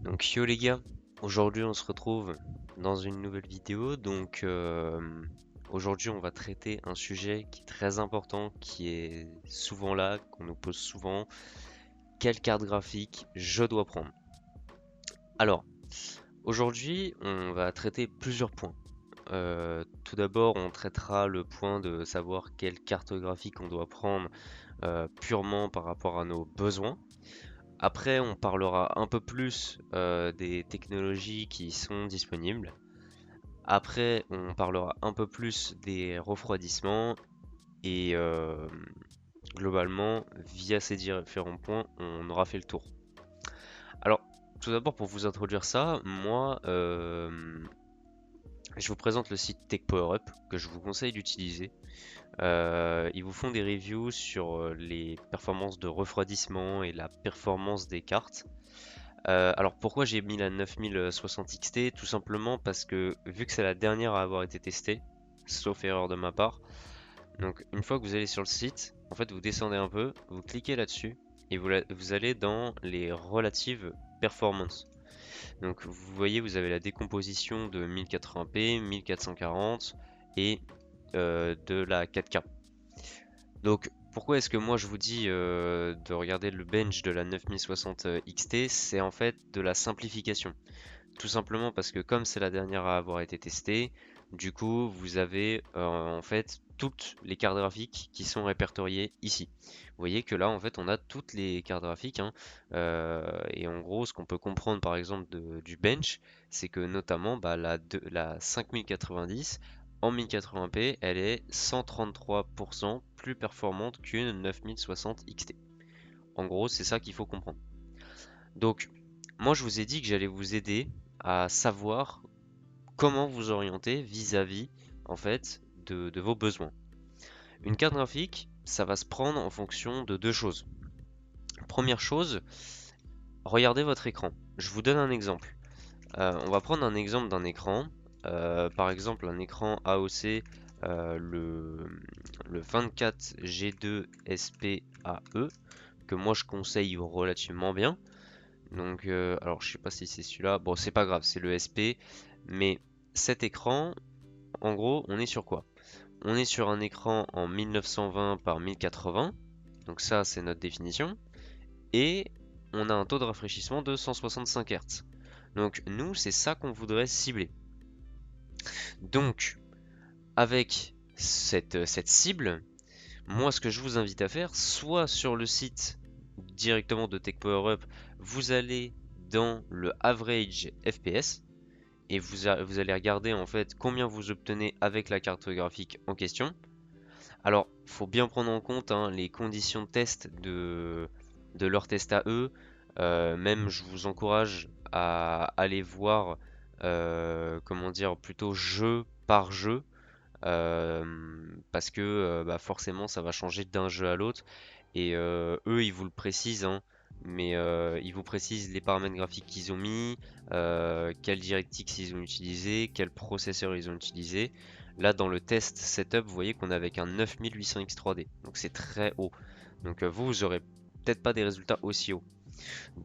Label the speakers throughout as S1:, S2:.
S1: Donc yo les gars, aujourd'hui on se retrouve dans une nouvelle vidéo. Aujourd'hui on va traiter un sujet qui est très important, qui est souvent là, qu'on nous pose souvent. Quelle carte graphique je dois prendre? Alors, aujourd'hui on va traiter plusieurs points. Tout d'abord on traitera le point de savoir quelle carte graphique on doit prendre purement par rapport à nos besoins. Après, on parlera un peu plus des technologies qui sont disponibles. Après, on parlera un peu plus des refroidissements et globalement, via ces différents points, on aura fait le tour. Alors, tout d'abord, pour vous introduire ça, moi, je vous présente le site TechPowerUp que je vous conseille d'utiliser. Ils vous font des reviews sur les performances de refroidissement et la performance des cartes. Alors pourquoi j'ai mis la 9060 XT? Tout simplement parce que vu que c'est la dernière à avoir été testée, sauf erreur de ma part, donc une fois que vous allez sur le site, en fait vous descendez un peu, vous cliquez là-dessus et vous allez dans les relatives performances. Donc vous voyez, vous avez la décomposition de 1080p, 1440 et de la 4K. Donc pourquoi est-ce que moi je vous dis de regarder le bench de la 9060 XT? C'est en fait de la simplification. Tout simplement parce que comme c'est la dernière à avoir été testée, du coup vous avez en fait toutes les cartes graphiques qui sont répertoriées ici. Vous voyez que là en fait on a toutes les cartes graphiques, hein. Et en gros ce qu'on peut comprendre par exemple du bench, c'est que notamment bah, la 5090 en 1080p elle est 133% plus performante qu'une 9060 XT. En gros c'est ça qu'il faut comprendre. Donc moi je vous ai dit que j'allais vous aider à savoir comment vous orienter vis-à-vis en fait de vos besoins. Une carte graphique, ça va se prendre en fonction de deux choses. Première chose, regardez votre écran. Je vous donne un exemple. On va prendre un exemple d'un écran. Par exemple, un écran AOC, le 24G2 SPAE, que moi je conseille relativement bien. Donc, alors je sais pas si c'est celui-là. Bon, c'est pas grave, c'est le SP. Mais cet écran, en gros, on est sur quoi? On est sur un écran en 1920 par 1080. Donc ça, c'est notre définition. Et on a un taux de rafraîchissement de 165 Hz. Donc nous, c'est ça qu'on voudrait cibler. Donc, avec cette cible, moi, ce que je vous invite à faire, soit sur le site directement de TechPowerUp, vous allez dans le Average FPS et vous allez regarder en fait combien vous obtenez avec la carte graphique en question. Alors, faut bien prendre en compte hein, les conditions de test de leur test à eux. Même, je vous encourage à aller voir, comment dire, plutôt jeu par jeu. Parce que bah forcément ça va changer d'un jeu à l'autre et eux ils vous le précisent hein, mais ils vous précisent les paramètres graphiques qu'ils ont mis, quel DirectX ils ont utilisé, quel processeur ils ont utilisé. Là dans le test setup vous voyez qu'on est avec un 9800X 3D donc c'est très haut, donc vous aurez peut-être pas des résultats aussi hauts.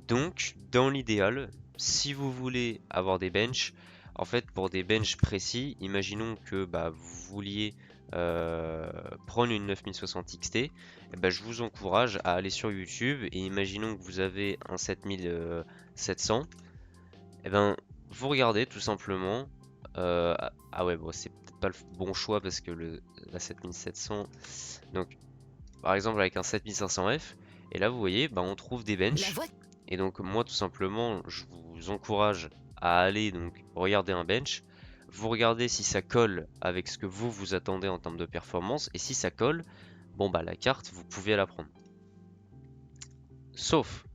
S1: Donc, dans l'idéal, si vous voulez avoir des benches, en fait, pour des benches précis, imaginons que bah, vous vouliez prendre une 9060 XT, et bah, je vous encourage à aller sur YouTube et imaginons que vous avez un 7700, et ben vous regardez tout simplement. Ah ouais, bon, c'est peut-être pas le bon choix parce que la 7700, donc par exemple avec un 7500F, et là vous voyez, bah, on trouve des
S2: La
S1: benches.
S2: voix.
S1: Et donc moi tout simplement, je vous encourage à aller donc regarder un bench. Vous regardez si ça colle avec ce que vous attendez en termes de performance. Et si ça colle, bon bah la carte, vous pouvez la prendre. Sauf,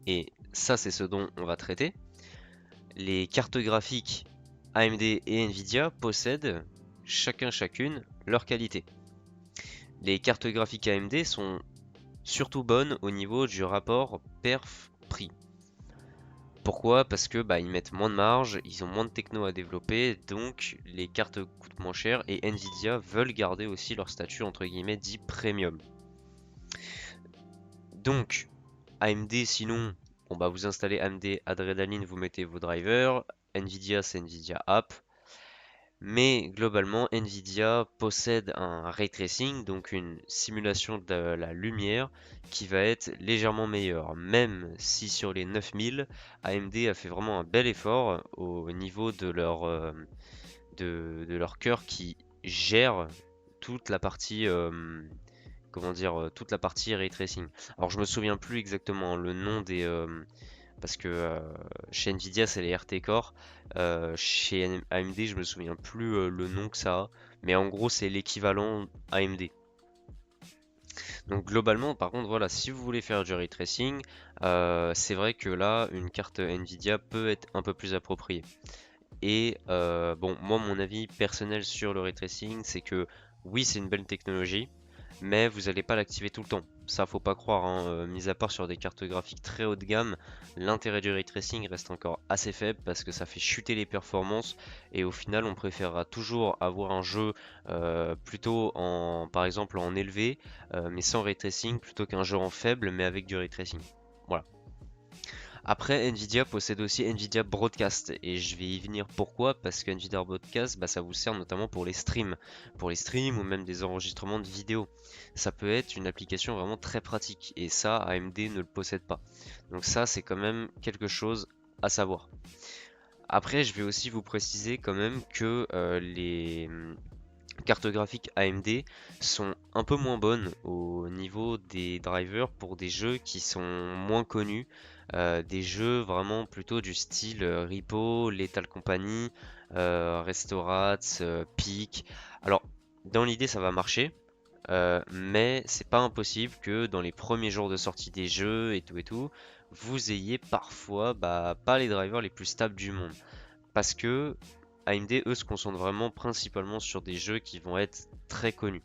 S1: et ça c'est ce dont on va traiter, les cartes graphiques AMD et Nvidia possèdent chacune leur qualité. Les cartes graphiques AMD sont surtout bonnes au niveau du rapport perf-prix. Pourquoi? Parce que bah, ils mettent moins de marge, ils ont moins de techno à développer, donc les cartes coûtent moins cher et Nvidia veulent garder aussi leur statut entre guillemets dit premium. Donc AMD sinon Bon bah vous installez AMD Adrenaline, vous mettez vos drivers, Nvidia c'est Nvidia App, mais globalement Nvidia possède un ray tracing, donc une simulation de la lumière qui va être légèrement meilleure, même si sur les 9000, AMD a fait vraiment un bel effort au niveau de leur cœur qui gère toute la partie comment dire, toute la partie ray tracing. Alors je me souviens plus exactement le nom des parce que chez Nvidia c'est les RT Core, chez AMD je me souviens plus le nom que ça a, mais en gros c'est l'équivalent AMD. Donc globalement par contre voilà, si vous voulez faire du ray tracing, c'est vrai que là une carte Nvidia peut être un peu plus appropriée. Et bon, moi, mon avis personnel sur le ray tracing, c'est que oui, c'est une belle technologie, mais vous n'allez pas l'activer tout le temps. Ça, faut pas croire, hein, mis à part sur des cartes graphiques très haut de gamme, l'intérêt du ray tracing reste encore assez faible parce que ça fait chuter les performances et au final, on préférera toujours avoir un jeu plutôt en, par exemple, en élevé, mais sans ray tracing, plutôt qu'un jeu en faible mais avec du ray tracing. Voilà. Après, Nvidia possède aussi Nvidia Broadcast et je vais y venir pourquoi, parce que Nvidia Broadcast, bah, ça vous sert notamment pour les streams ou même des enregistrements de vidéos. Ça peut être une application vraiment très pratique et ça, AMD ne le possède pas. Donc ça, c'est quand même quelque chose à savoir. Après, je vais aussi vous préciser quand même que les cartes graphiques AMD sont un peu moins bonnes au niveau des drivers pour des jeux qui sont moins connus, des jeux vraiment plutôt du style Repo, Lethal Company, Restorats, Peak. Alors, dans l'idée, ça va marcher, mais c'est pas impossible que dans les premiers jours de sortie des jeux et tout, vous ayez parfois bah, pas les drivers les plus stables du monde. Parce que AMD, eux, se concentrent vraiment principalement sur des jeux qui vont être très connus.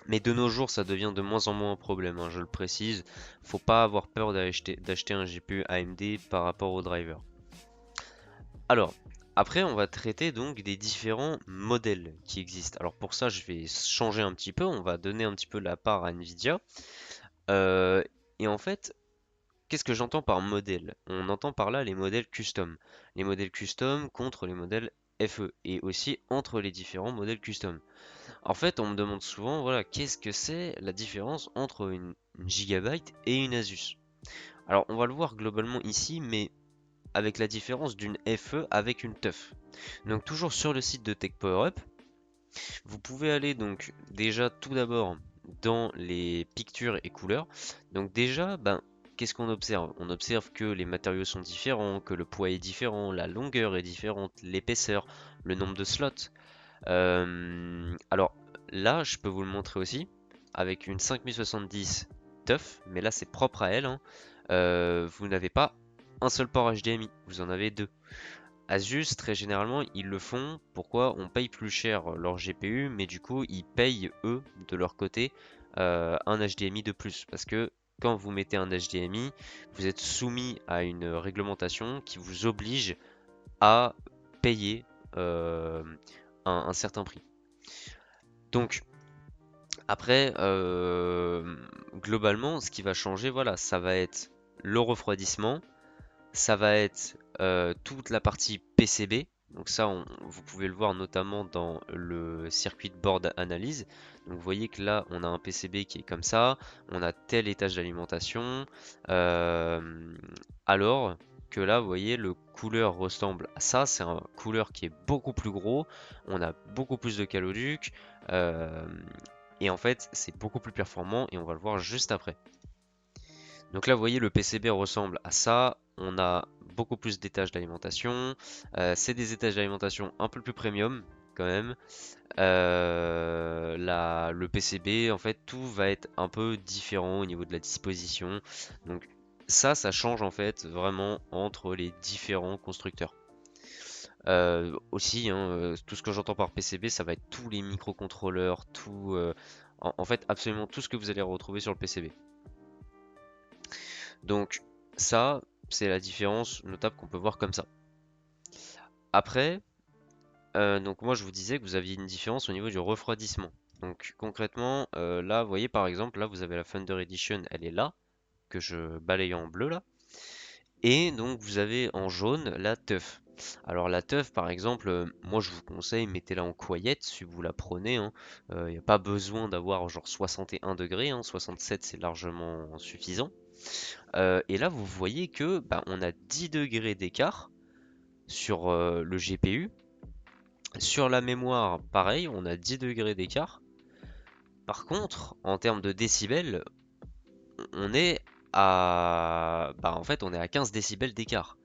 S1: Mais de nos jours, ça devient de moins en moins un problème, hein, je le précise. Faut pas avoir peur d'acheter un GPU AMD par rapport au driver. Alors, après, on va traiter donc des différents modèles qui existent. Alors pour ça, je vais changer un petit peu. On va donner un petit peu la part à Nvidia. Euh, et en fait, qu'est-ce que j'entends par modèle? On entend par là les modèles custom. Les modèles custom contre les modèles FE et aussi entre les différents modèles custom. En fait, on me demande souvent, voilà, qu'est-ce que c'est la différence entre une Gigabyte et une Asus? Alors, on va le voir globalement ici, mais avec la différence d'une FE avec une TUF. Donc, toujours sur le site de TechPowerUp, vous pouvez aller donc déjà tout d'abord dans les pictures et couleurs. Donc déjà, ben, qu'est-ce qu'on observe? On observe que les matériaux sont différents, que le poids est différent, la longueur est différente, l'épaisseur, le nombre de slots. Alors là, je peux vous le montrer aussi avec une 5070 TUF, mais là c'est propre à elle, hein. Vous n'avez pas un seul port HDMI, vous en avez deux. Asus, très généralement, ils le font. Pourquoi? On paye plus cher leur GPU, mais du coup, ils payent eux, de leur côté, un HDMI de plus. Parce que quand vous mettez un HDMI, vous êtes soumis à une réglementation qui vous oblige à payer un certain prix. Donc, après, globalement, ce qui va changer, voilà, ça va être le refroidissement, ça va être toute la partie PCB. Donc ça, vous pouvez le voir notamment dans le circuit de board analyse. Donc vous voyez que là, on a un PCB qui est comme ça, on a tel étage d'alimentation, alors que là, vous voyez, le couleur ressemble à ça. C'est un couleur qui est beaucoup plus gros, on a beaucoup plus de caloduc, euh, et en fait, c'est beaucoup plus performant, et on va le voir juste après. Donc là, vous voyez, le PCB ressemble à ça. On a beaucoup plus d'étages d'alimentation. C'est des étages d'alimentation un peu plus premium quand même. Le PCB, en fait, tout va être un peu différent au niveau de la disposition. Donc ça change en fait vraiment entre les différents constructeurs. Aussi, hein, tout ce que j'entends par PCB, ça va être tous les microcontrôleurs, tout, en fait, absolument tout ce que vous allez retrouver sur le PCB. Donc ça, c'est la différence notable qu'on peut voir comme ça. Après, donc moi je vous disais que vous aviez une différence au niveau du refroidissement. Donc concrètement, là, vous voyez par exemple, là vous avez la Thunder Edition, elle est là, que je balaye en bleu là. Et donc vous avez en jaune la teuf. Alors la teuf par exemple, moi je vous conseille mettez-la en coyote si vous la prenez, hein. Il n'y a pas besoin d'avoir genre 61 degrés, hein, 67 c'est largement suffisant. Et là vous voyez que bah, on a 10 degrés d'écart sur le GPU. Sur la mémoire, pareil, on a 10 degrés d'écart. Par contre, en termes de décibels, on est bah, en fait, on est à 15 décibels d'écart,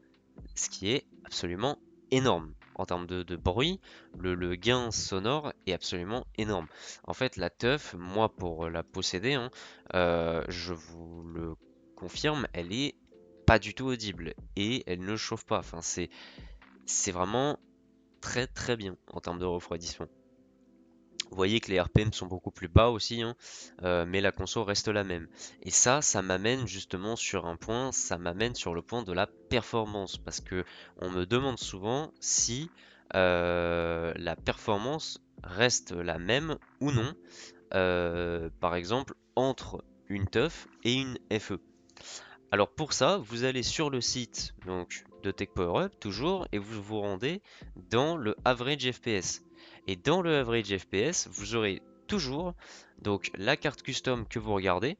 S1: ce qui est absolument énorme. En termes de bruit, le gain sonore est absolument énorme. En fait, la teuf, moi pour la posséder, hein, je vous le confirme, elle est pas du tout audible et elle ne chauffe pas. Enfin, c'est vraiment très très bien en termes de refroidissement. Vous voyez que les RPM sont beaucoup plus bas aussi, hein, mais la conso reste la même. Et ça m'amène justement sur un point, ça m'amène sur le point de la performance, parce que on me demande souvent si la performance reste la même ou non, par exemple entre une TUF et une FE. Alors pour ça, vous allez sur le site donc, de TechPowerUp toujours et vous vous rendez dans le Average FPS. Et dans le Average FPS, vous aurez toujours donc la carte custom que vous regardez.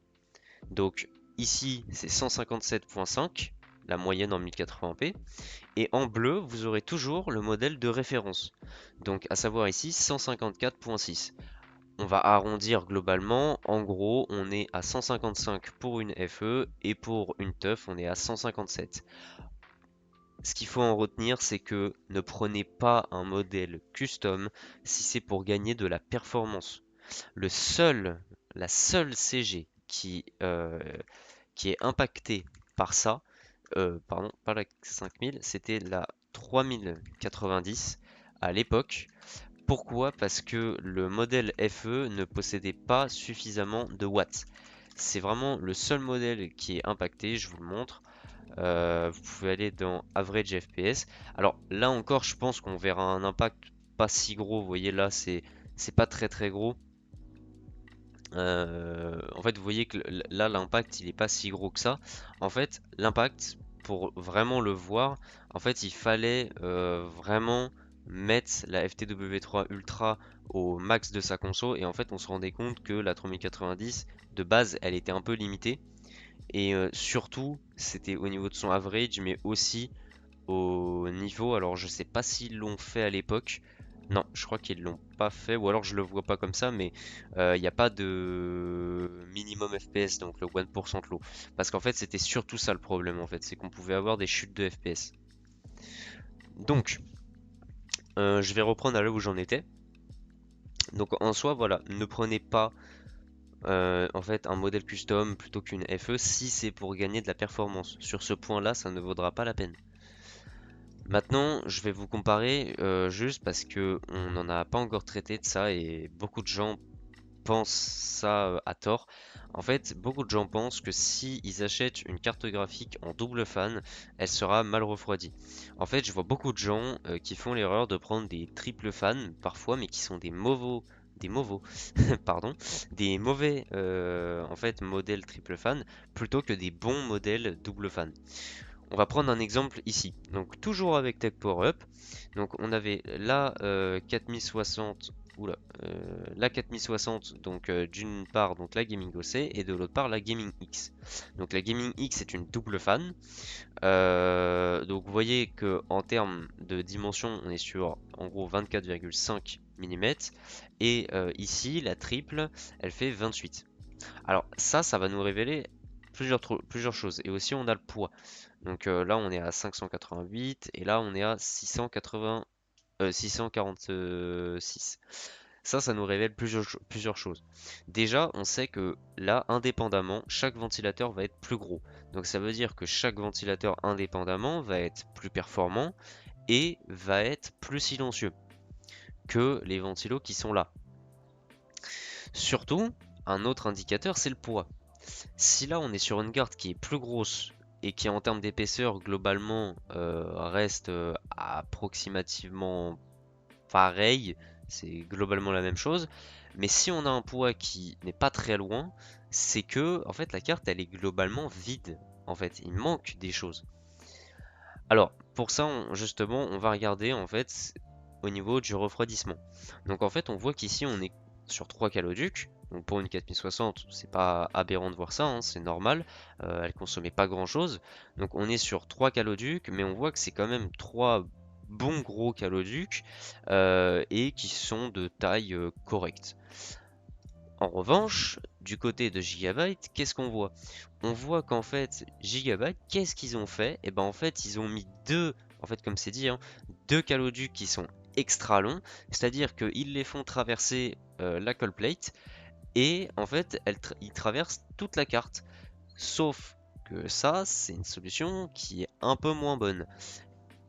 S1: Donc ici, c'est 157.5, la moyenne en 1080p. Et en bleu, vous aurez toujours le modèle de référence. Donc à savoir ici 154.6. On va arrondir globalement. En gros, on est à 155 pour une FE et pour une TUF, on est à 157. Ce qu'il faut en retenir, c'est que ne prenez pas un modèle custom si c'est pour gagner de la performance. La seule CG qui est impactée par ça, pardon, pas la 5000, c'était la 3090 à l'époque. Pourquoi? Parce que le modèle FE ne possédait pas suffisamment de watts. C'est vraiment le seul modèle qui est impacté, je vous le montre. Vous pouvez aller dans Average FPS. Alors là encore, je pense qu'on verra un impact pas si gros. Vous voyez là, c'est pas très très gros. En fait, vous voyez que là, l'impact, il est pas si gros que ça. En fait, l'impact, pour vraiment le voir, en fait, il fallait vraiment mettre la FTW3 Ultra au max de sa conso. Et en fait, on se rendait compte que la 3090, de base, elle était un peu limitée. Et surtout, c'était au niveau de son average, mais aussi au niveau, alors je sais pas s'ils l'ont fait à l'époque. Non, je crois qu'ils l'ont pas fait, ou alors je le vois pas comme ça, mais il n'y a pas de minimum FPS, donc le 1% low. Parce qu'en fait, c'était surtout ça le problème, en fait, c'est qu'on pouvait avoir des chutes de FPS. Donc, je vais reprendre à là où j'en étais. Donc en soi, voilà, ne prenez pas en fait un modèle custom plutôt qu'une FE si c'est pour gagner de la performance. Sur ce point-là, ça ne vaudra pas la peine. Maintenant, je vais vous comparer juste parce que on n'en a pas encore traité de ça et beaucoup de gens pensent ça à tort. En fait, beaucoup de gens pensent que si ils achètent une carte graphique en double fan, elle sera mal refroidie. En fait, je vois beaucoup de gens qui font l'erreur de prendre des triple fans parfois, mais qui sont des mauvais, pardon, des mauvais en fait modèles triple fan plutôt que des bons modèles double fan. On va prendre un exemple ici. Donc toujours avec Tech Power Up. Donc on avait la 4060, oula, la 4060 donc d'une part donc la Gaming OC et de l'autre part la Gaming X. Donc la Gaming X est une double fan. Donc vous voyez que en termes de dimension on est sur en gros 24,5 mm et ici la triple elle fait 28. Alors ça va nous révéler plusieurs choses et aussi on a le poids. Donc là on est à 588 et là on est à 646. Ça nous révèle plusieurs choses. Déjà, on sait que là, indépendamment, chaque ventilateur va être plus gros. Donc ça veut dire que chaque ventilateur indépendamment va être plus performant et va être plus silencieux que les ventilos qui sont là. Surtout, un autre indicateur, c'est le poids. Si là on est sur une carte qui est plus grosse et qui en termes d'épaisseur globalement reste approximativement pareil, c'est globalement la même chose, mais si on a un poids qui n'est pas très loin, c'est que en fait la carte elle est globalement vide. En fait, il manque des choses. Alors, pour ça, justement, on va regarder en fait au niveau du refroidissement. Donc en fait, on voit qu'ici, on est sur 3 caloducs. Donc pour une 4060, c'est pas aberrant de voir ça, hein, c'est normal. Elle consommait pas grand-chose. Donc on est sur 3 caloducs, mais on voit que c'est quand même 3 bons gros caloducs et qui sont de taille correcte. En revanche, du côté de Gigabyte, qu'est-ce qu'on voit? On voit qu'en fait, Gigabyte, qu'est-ce qu'ils ont fait? Et ben en fait, ils ont mis deux, en fait comme c'est dit, hein, deux caloducs qui sont extra longs, c'est-à-dire qu'ils les font traverser la cold plate et en fait, ils traversent toute la carte. Sauf que ça, c'est une solution qui est un peu moins bonne.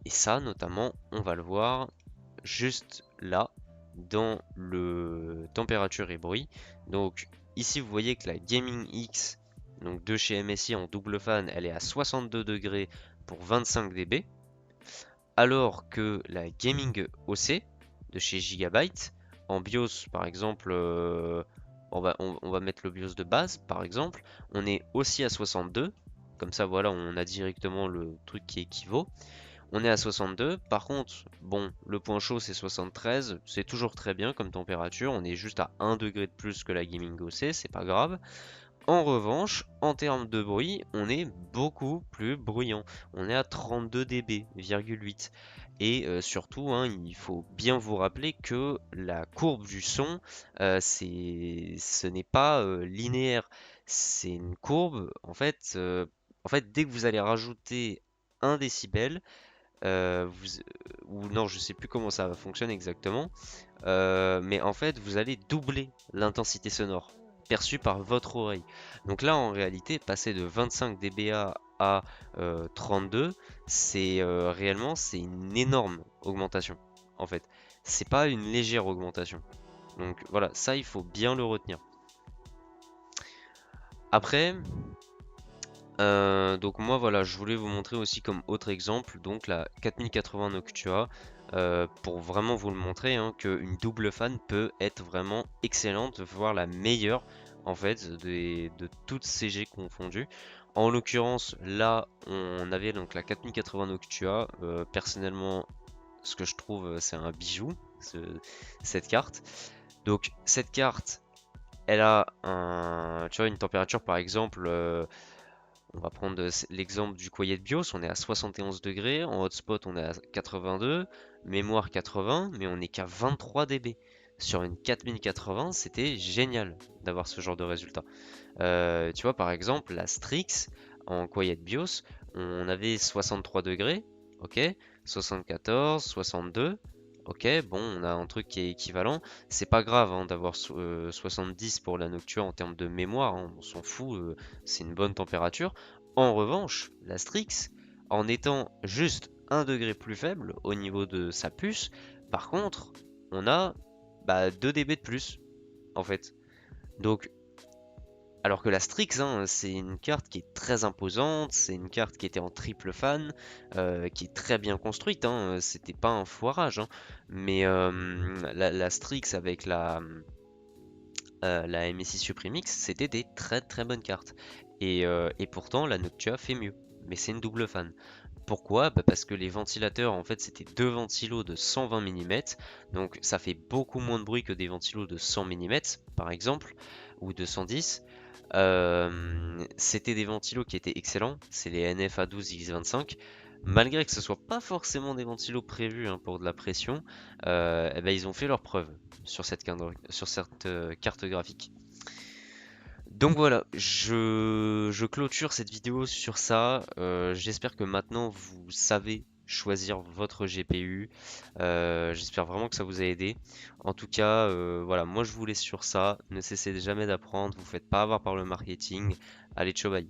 S1: Et ça, notamment, on va le voir juste là dans le température et bruit. Donc ici vous voyez que la Gaming X donc de chez MSI en double fan elle est à 62 degrés pour 25 dB alors que la Gaming OC de chez Gigabyte en BIOS par exemple on va mettre le BIOS de base par exemple on est aussi à 62 comme ça voilà on a directement le truc qui équivaut on est à 62, par contre, bon, le point chaud c'est 73, c'est toujours très bien comme température, on est juste à 1 degré de plus que la Gaming OC, c'est pas grave. En revanche, en termes de bruit, on est beaucoup plus bruyant, on est à 32 dB,8. Et surtout, hein, il faut bien vous rappeler que la courbe du son, ce n'est pas linéaire, c'est une courbe, en fait, dès que vous allez rajouter 1 décibel, ou non, je sais plus comment ça fonctionne exactement, mais en fait, vous allez doubler l'intensité sonore perçue par votre oreille. Donc là, en réalité, passer de 25 dBA à 32, c'est réellement c'est une énorme augmentation. En fait, c'est pas une légère augmentation. Donc voilà, ça il faut bien le retenir. Après, donc moi voilà, je voulais vous montrer aussi comme autre exemple, donc la 4080 Noctua, pour vraiment vous le montrer, hein, qu'une double fan peut être vraiment excellente, voire la meilleure en fait de toutes CG confondues. En l'occurrence, là on avait donc la 4080 Noctua, personnellement ce que je trouve c'est un bijou, cette carte. Donc cette carte, elle a tu vois, une température par exemple. On va prendre l'exemple du Quiet BIOS, on est à 71 degrés, en hotspot on est à 82, mémoire 80, mais on n'est qu'à 23 dB. Sur une 4080, c'était génial d'avoir ce genre de résultat. Tu vois, par exemple, la Strix en Quiet BIOS, on avait 63 degrés, ok, 74, 62, ok, bon, on a un truc qui est équivalent. C'est pas grave hein, d'avoir 70 pour la Noctua en termes de mémoire, hein, on s'en fout, c'est une bonne température. En revanche, la Strix, en étant juste 1 degré plus faible au niveau de sa puce, par contre, on a 2 dB de plus, en fait. Donc, alors que la Strix, hein, c'est une carte qui est très imposante, c'est une carte qui était en triple fan, qui est très bien construite, hein, c'était pas un foirage, hein, mais la Strix avec la MSI Supreme X, c'était des très très bonnes cartes. Et pourtant, la Noctua fait mieux, mais c'est une double fan. Pourquoi? Parce que les ventilateurs, en fait, c'était deux ventilos de 120 mm, donc ça fait beaucoup moins de bruit que des ventilos de 100 mm, par exemple, ou de 110. C'était des ventilos qui étaient excellents, c'est les NFA12X25. Malgré que ce soit pas forcément des ventilos prévus hein, pour de la pression, eh ben, ils ont fait leur preuve sur cette carte graphique. Donc voilà, je clôture cette vidéo sur ça. J'espère que maintenant vous savez choisir votre GPU. J'espère vraiment que ça vous a aidé. En tout cas, voilà, moi je vous laisse sur ça. Ne cessez jamais d'apprendre, vous faites pas avoir par le marketing. Allez, ciao, bye.